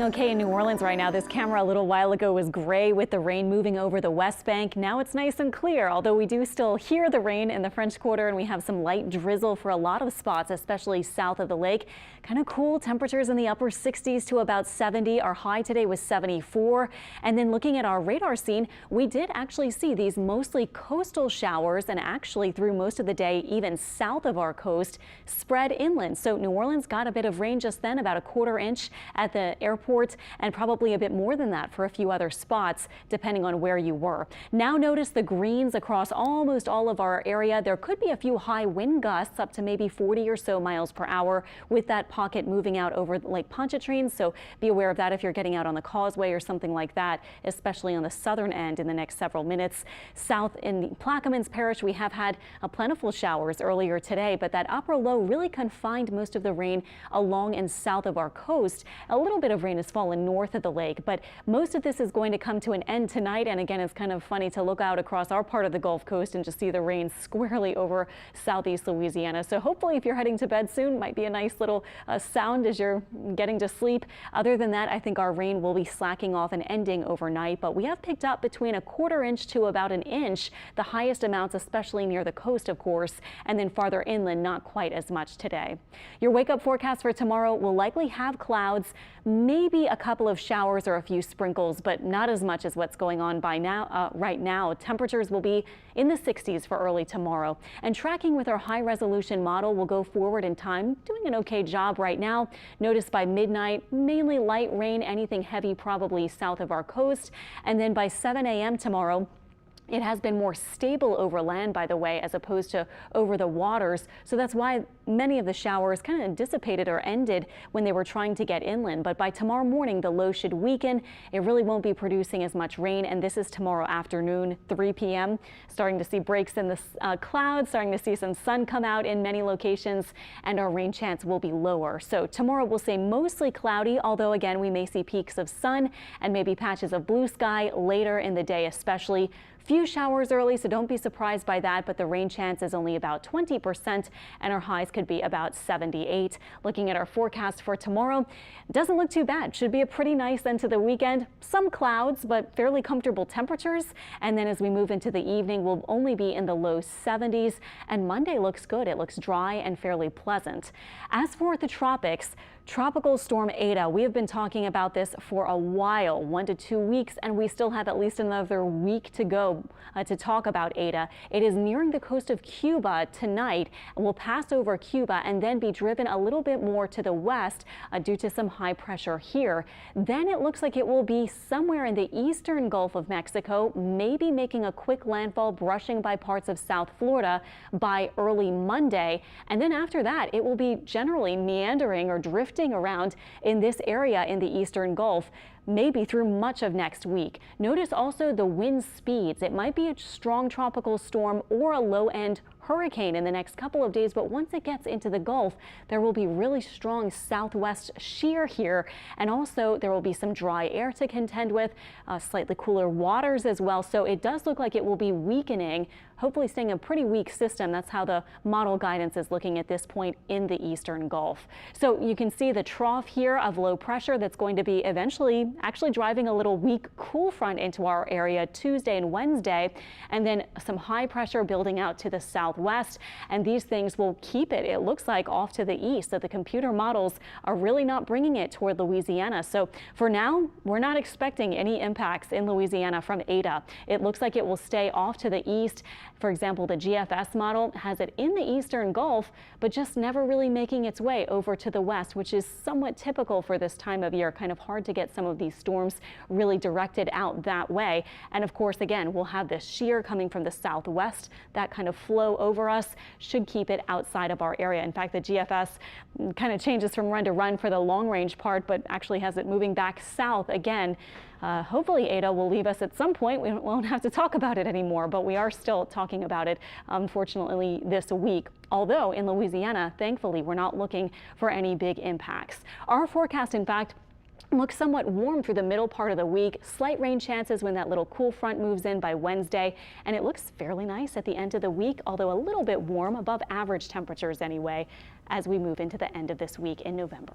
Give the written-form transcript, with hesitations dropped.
Okay, in New Orleans right now, this camera a little while ago was gray with the rain moving over the West Bank. Now it's nice and clear, although we do still hear the rain in the French Quarter, and we have some light drizzle for a lot of spots, especially south of the lake. Kind of cool temperatures in the upper 60s to about 70. Our high today was 74. And then looking at our radar scene, we did actually see these mostly coastal showers, and actually through most of the day, even south of our coast, spread inland. So New Orleans got a bit of rain just then, about a quarter inch at the airport, and probably a bit more than that for a few other spots, depending on where you were. Now notice the greens across almost all of our area. There could be a few high wind gusts up to maybe 40 or so miles per hour with that pocket moving out over Lake Pontchartrain. So be aware of that if you're getting out on the causeway or something like that, especially on the southern end in the next several minutes. South in Plaquemines Parish, we have had plentiful showers earlier today, but that upper low really confined most of the rain along and south of our coast. A little bit of rain has fallen north of the lake, but most of this is going to come to an end tonight. And again, it's kind of funny to look out across our part of the Gulf Coast and just see the rain squarely over southeast Louisiana. So hopefully if you're heading to bed soon, might be a nice little sound as you're getting to sleep. Other than that, I think our rain will be slacking off and ending overnight, but we have picked up between a quarter inch to about an inch, the highest amounts, especially near the coast, of course, and then farther inland, not quite as much today. Your wake up forecast for tomorrow will likely have clouds, maybe a couple of showers or a few sprinkles, but not as much as what's going on right now. Temperatures will be in the 60s for early tomorrow. And tracking with our high resolution model will go forward in time, doing an okay job right now. Notice by midnight, mainly light rain, anything heavy probably south of our coast. And then by 7 a.m. tomorrow, it has been more stable over land, by the way, as opposed to over the waters. So that's why many of the showers kind of dissipated or ended when they were trying to get inland. But by tomorrow morning, the low should weaken. It really won't be producing as much rain. And this is tomorrow afternoon, 3 p.m. Starting to see breaks in the clouds, starting to see some sun come out in many locations, and our rain chance will be lower. So tomorrow we'll say mostly cloudy, although again, we may see peaks of sun and maybe patches of blue sky later in the day, especially. Few showers early, so don't be surprised by that, but the rain chance is only about 20%, and our highs could be about 78. Looking at our forecast for tomorrow, doesn't look too bad. Should be a pretty nice end to the weekend. Some clouds, but fairly comfortable temperatures. And then as we move into the evening, we'll only be in the low 70s, and Monday looks good. It looks dry and fairly pleasant. As for the tropics, Tropical Storm Ada, we have been talking about this for a while, 1 to 2 weeks, and we still have at least another week to go to talk about Ada. It is nearing the coast of Cuba tonight and will pass over Cuba and then be driven a little bit more to the west due to some high pressure here. Then it looks like it will be somewhere in the eastern Gulf of Mexico, maybe making a quick landfall, brushing by parts of South Florida by early Monday. And then after that, it will be generally meandering or drifting around in this area in the eastern Gulf, maybe through much of next week. Notice also the wind speeds. It might be a strong tropical storm or a low-end hurricane in the next couple of days, but once it gets into the Gulf, there will be really strong southwest shear here, and also there will be some dry air to contend with, slightly cooler waters as well. So it does look like it will be weakening, hopefully staying a pretty weak system. That's how the model guidance is looking at this point in the eastern Gulf. So you can see the trough here of low pressure that's going to be eventually actually driving a little weak cool front into our area Tuesday and Wednesday, and then some high pressure building out to the southwest, and these things will keep it, it looks like, off to the east. So the computer models are really not bringing it toward Louisiana. So for now, we're not expecting any impacts in Louisiana from Ada. It looks like it will stay off to the east. For example, the GFS model has it in the eastern Gulf, but just never really making its way over to the west, which is somewhat typical for this time of year. Kind of hard to get some of these storms really directed out that way. And of course, again, we'll have this shear coming from the southwest. That kind of flow over us should keep it outside of our area. In fact, the GFS kind of changes from run to run for the long range part, but actually has it moving back south again. Hopefully Ada will leave us at some point. We won't have to talk about it anymore, but we are still talking about it, unfortunately, this week. Although in Louisiana, thankfully, we're not looking for any big impacts. Our forecast, in fact, looks somewhat warm through the middle part of the week. Slight rain chances when that little cool front moves in by Wednesday, and it looks fairly nice at the end of the week, although a little bit warm, above average temperatures anyway, as we move into the end of this week in November.